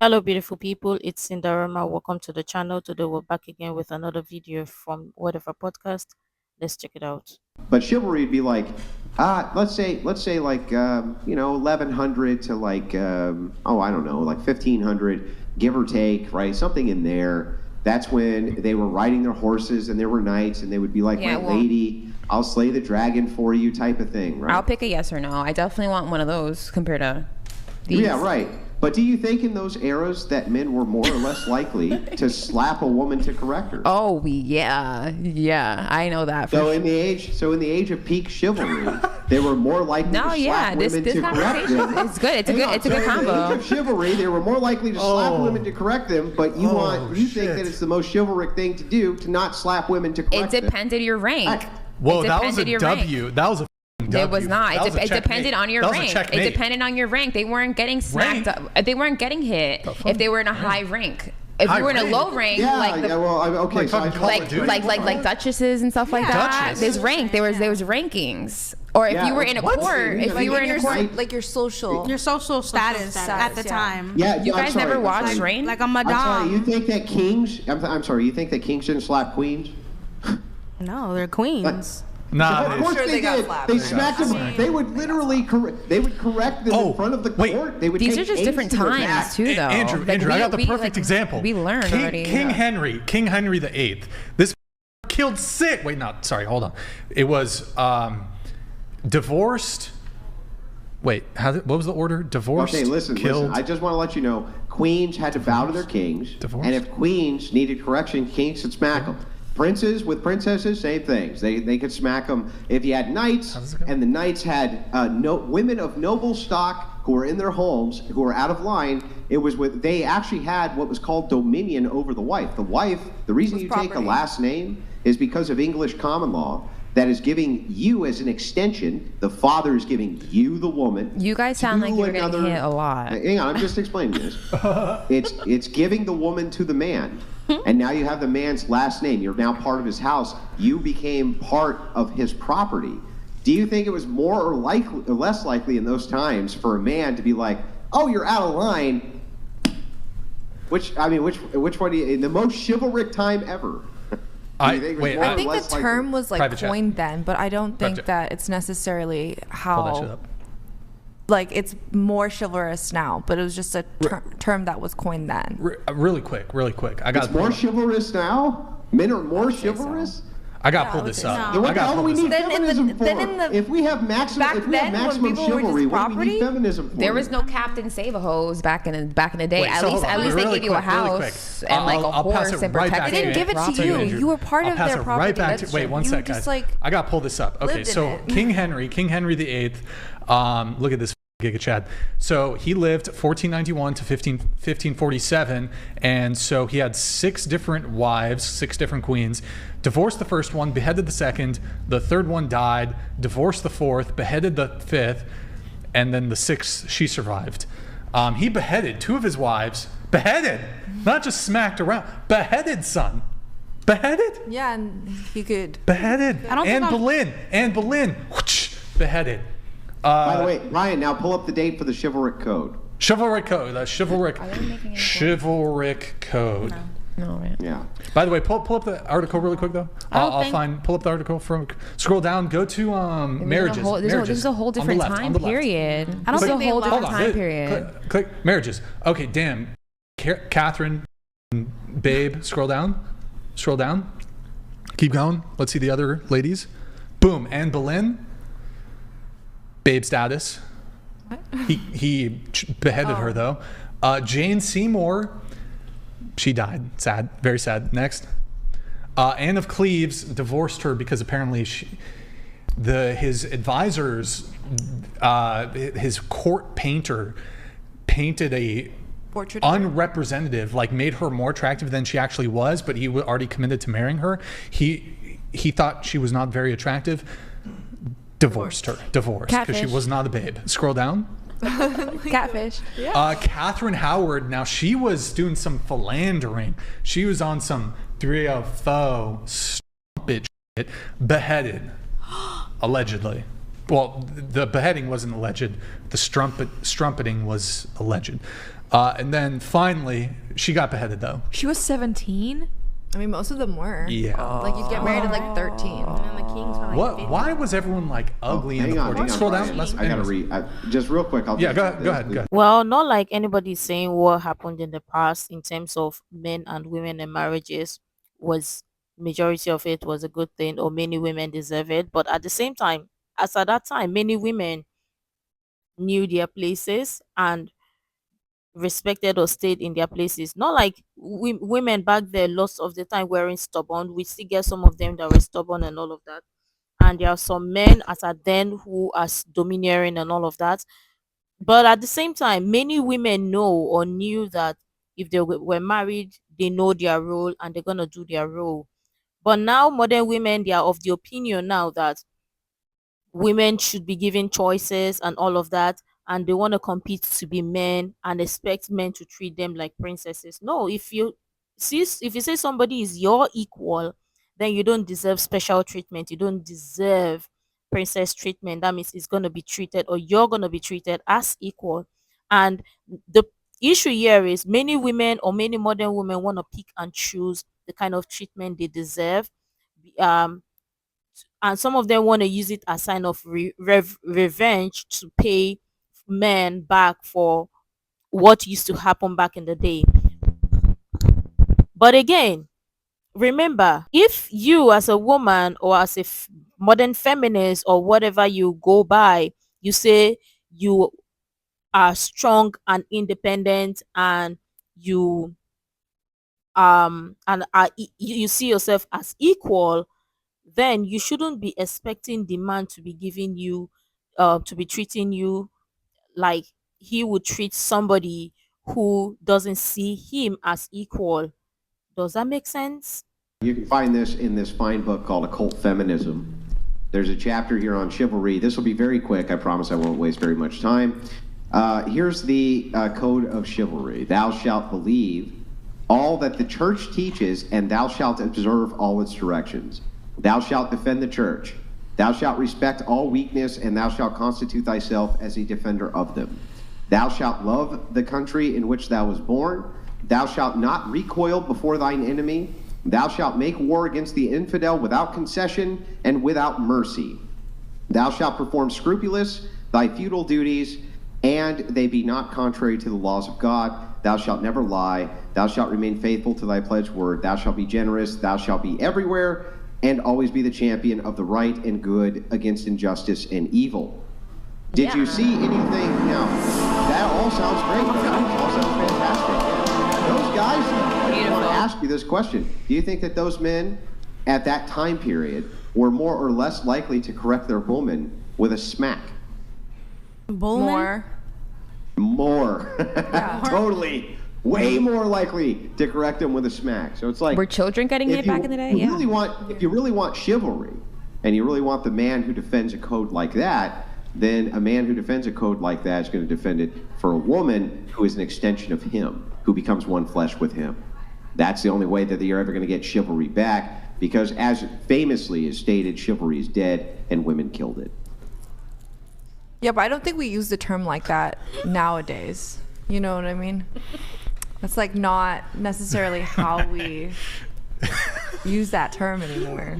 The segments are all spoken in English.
Hello, beautiful people. It's Sinderfam. Welcome to the channel. Today, we're back again with another video from Whatever Podcast. Let's check it out. But chivalry would be like, let's say like 1100 to like I don't know, like 1500, give or take, right? Something in there. That's when they were riding their horses and there were knights, and they would be like, my lady, I'll slay the dragon for you, type of thing, right? I'll pick a yes or no. I definitely want one of those compared to these. Yeah, right. But do you think in those eras that men were more or less likely to slap a woman to correct her? Oh yeah, I know that. So in the age of peak chivalry, they were more likely to slap women to correct them. It's good. It's a good combo. In the age of chivalry, they were more likely to slap women to correct them. But you think that it's the most chivalric thing to do to not slap women to correct them. It depended your rank. Whoa, that was a W. That was a W. It was not. It depended on your rank. It depended on your rank. They weren't getting smacked up. They weren't getting hit if they were in a high rank. If you were in a low rank, like duchesses and stuff like that, there's rank. There was rankings. Or if you were in a court, if you were in a court, like your social status at the time. Yeah, you guys never watched Reign? Like a madame. I'm sorry, you think that kings? I'm sorry, you think that kings didn't slap queens? No, they're queens. Nah, of course they did. They smacked them. They would literally correct them in front of the court. They would. These are just different times too, though. Andrew, I got the perfect example. We learned already. King Henry VIII. This killed six. Wait, not sorry. Hold on. It was divorced. Wait, what was the order? Divorced. Okay, listen. I just want to let you know, queens had to bow to their kings, and if queens needed correction, kings could smack them. Princes with princesses, same things. They could smack them. If you had knights, and the knights had women of noble stock who were in their homes, who were out of line, they actually had what was called dominion over the wife. The wife, the reason you take a last name is because of English common law. That is giving you as an extension. The father is giving you, the woman. You guys sound like you're getting hit a lot. Hang on, I'm just explaining this. It's giving the woman to the man. And now you have the man's last name. You're now part of his house. You became part of his property. Do you think it was more or less likely in those times for a man to be like, "Oh, you're out of line"? Which one? In the most chivalric time ever? I think the term was like coined then, but I don't think that it's necessarily how. Like, it's more chivalrous now, but it was just a term that was coined then. Really quick. It's more chivalrous now? Men are more chivalrous? I got to pull this up. What the hell do we need feminism for? If we have maximum chivalry, what do we need feminism for? There was no Captain Save-A-Hose back in the day. Wait, at least they gave you a house and like a horse and protected. They didn't give it to you. You were part of their property. Wait, one sec, guys. I got to pull this up. Okay, so King Henry VIII. Look at this. Giga Chad. So he lived 1491 to 1547, and so he had 6 different wives, 6 different queens. Divorced the first one, beheaded the second, the third one died, divorced the fourth, beheaded the fifth, and then the sixth, she survived. He beheaded 2 of his wives. Beheaded, not just smacked around. Beheaded, son. Beheaded. Yeah, and he could. Beheaded. Anne Boleyn. Whoosh, beheaded. By the way, Ryan, now pull up the date for the chivalric code. Chivalric code. Chivalric code. No, right. Yeah. By the way, pull up the article really quick though. Pull up the article scroll down. Go to marriages. This is a whole different time period. I don't think a whole different time period. Click marriages. Okay, damn. Catherine, babe. Scroll down. Keep going. Let's see the other ladies. Boom. Anne Boleyn. Babe status. What? He beheaded her though. Jane Seymour, she died. Sad, very sad. Next, Anne of Cleves divorced her because apparently his advisors, his court painter, painted a portrait unrepresentative, like made her more attractive than she actually was, but he already committed to marrying her. He thought she was not very attractive. Divorced because she was not a babe. Scroll down. Catfish. Yeah. Catherine Howard. Now she was doing some philandering. She was on some 304 stupid shit. Beheaded, allegedly. Well, the beheading wasn't alleged. The strumpeting was alleged. And then finally, she got beheaded though. She was 17? I mean, most of them were. Yeah. Like, you'd get married at like 13. And then the kings were like What? 50. Why was everyone like ugly in the hang on, 40s? Scroll down. I gotta read. Just real quick. Go ahead. Well, not like anybody's saying what happened in the past in terms of men and women in marriages was majority of it was a good thing or many women deserve it. But at the same time, as at that time, many women knew their places and respected or stayed in their places. Not like women back there, lots of the time weren't stubborn. We still get some of them that were stubborn and all of that. And there are some men as at then who are domineering and all of that. But at the same time, many women know or knew that if they were married, they know their role and they're gonna do their role. But now modern women, they are of the opinion now that women should be given choices and all of that, and they want to compete to be men and expect men to treat them like princesses. No, if you say somebody is your equal, then you don't deserve special treatment. You don't deserve princess treatment. That means it's going to be treated, or you're going to be treated as equal. And the issue here is many women or many modern women want to pick and choose the kind of treatment they deserve. And some of them want to use it as sign of revenge to pay men back for what used to happen back in the day. But again, remember, if you as a woman or as a modern feminist or whatever you go by, you say you are strong and independent and you you see yourself as equal, then you shouldn't be expecting the man to be giving you to be treating you like he would treat somebody who doesn't see him as equal. Does that make sense? You can find this in this fine book called Occult Feminism. There's a chapter here on chivalry. This will be very quick. I promise I won't waste very much time. Here's the code of chivalry. Thou shalt believe all that the church teaches, and thou shalt observe all its directions. Thou shalt defend the church. Thou shalt respect all weakness, and thou shalt constitute thyself as a defender of them. Thou shalt love the country in which thou was born. Thou shalt not recoil before thine enemy. Thou shalt make war against the infidel without concession and without mercy. Thou shalt perform scrupulous thy feudal duties, and they be not contrary to the laws of God. Thou shalt never lie. Thou shalt remain faithful to thy pledged word. Thou shalt be generous. Thou shalt be everywhere and always be the champion of the right and good against injustice and evil. Did you see anything? Now, that all sounds great. That all sounds fantastic. Those guys, I want to ask you this question. Do you think that those men at that time period were more or less likely to correct their woman with a smack? More. Yeah. Totally. Way more likely to correct them with a smack. So it's like, were children getting hit back in the day? If you really want chivalry, and you really want the man who defends a code like that, then a man who defends a code like that is going to defend it for a woman who is an extension of him, who becomes one flesh with him. That's the only way that you're ever going to get chivalry back, because as famously is stated, chivalry is dead and women killed it. Yeah, but I don't think we use the term like that nowadays. You know what I mean? That's like not necessarily how we use that term anymore.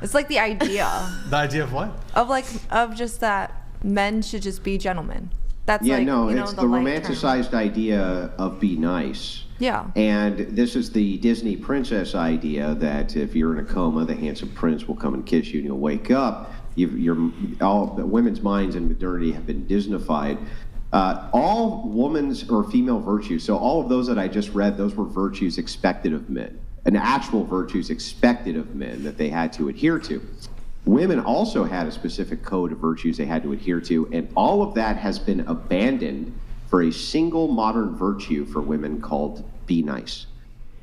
It's like the idea. The idea of what? Of just that men should just be gentlemen. That's yeah, like, no, you know, it's the romanticized idea of be nice. Yeah. And this is the Disney princess idea that if you're in a coma, the handsome prince will come and kiss you and you'll wake up. All the women's minds in modernity have been Disneyfied. All woman's or female virtues, so all of those that I just read, those were virtues expected of men, and actual virtues expected of men that they had to adhere to. Women also had a specific code of virtues they had to adhere to, and all of that has been abandoned for a single modern virtue for women called be nice.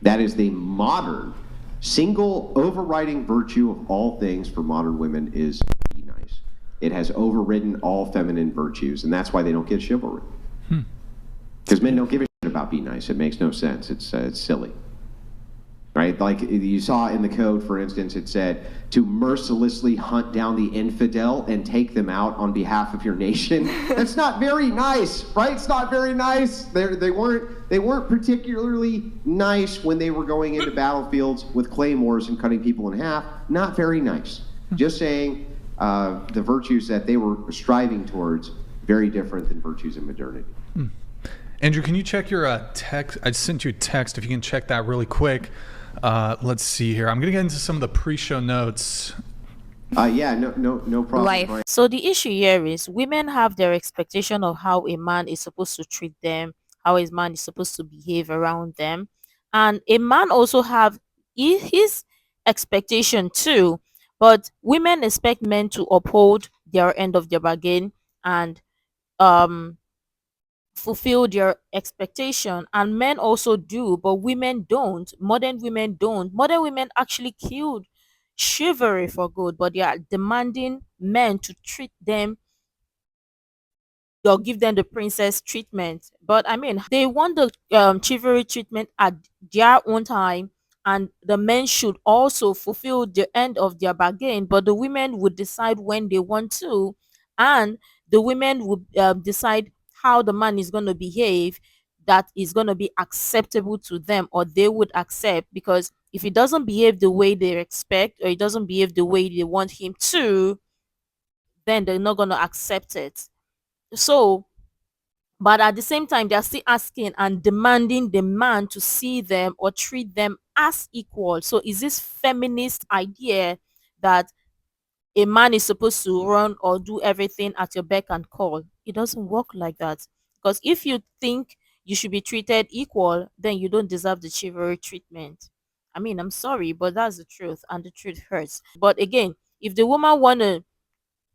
That is the modern, single overriding virtue of all things for modern women is be nice. It has overridden all feminine virtues, and that's why they don't get chivalry. Because men don't give a shit about be nice. It makes no sense. It's silly. right? Like you saw in the code, for instance, it said to mercilessly hunt down the infidel and take them out on behalf of your nation. That's not very nice, right? It's not very nice. They weren't particularly nice when they were going into battlefields with claymores and cutting people in half. Not very nice. Just saying the virtues that they were striving towards, very different than virtues in modernity. Andrew, can you check your text? I sent you a text. If you can check that really quick. Let's see here. I'm going to get into some of the pre-show notes. Yeah, no problem. Life. So the issue here is women have their expectation of how a man is supposed to treat them, how a man is supposed to behave around them. And a man also have his expectation too. But women expect men to uphold their end of their bargain and um fulfill their expectation, and men also do, but women don't. Modern women actually killed chivalry for good, but they are demanding men to treat them or give them the princess treatment. But I mean, they want the chivalry treatment at their own time, and the men should also fulfill the end of their bargain, but the women would decide when they want to, and the women would decide how the man is going to behave that is going to be acceptable to them, or they would accept. Because if he doesn't behave the way they expect, or he doesn't behave the way they want him to, then they're not going to accept it. So, but at the same time, they're still asking and demanding the man to see them or treat them as equal. So is this feminist idea that a man is supposed to run or do everything at your beck and call? It doesn't work like that. Because if you think you should be treated equal, then you don't deserve the chivalry treatment. I mean, I'm sorry, but that's the truth, and the truth hurts. But again, if the woman wanna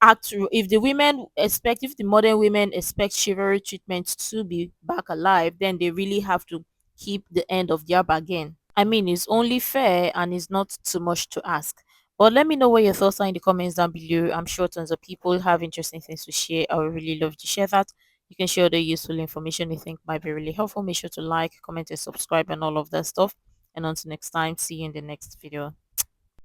if the modern women expect chivalry treatment to be back alive, then they really have to keep the end of their bargain. I mean, it's only fair and it's not too much to ask. But let me know what your thoughts are in the comments down below. I'm sure tons of people have interesting things to share. I would really love to share that. You can share the useful information you think might be really helpful. Make sure to like, comment, and subscribe and all of that stuff. And until next time, see you in the next video.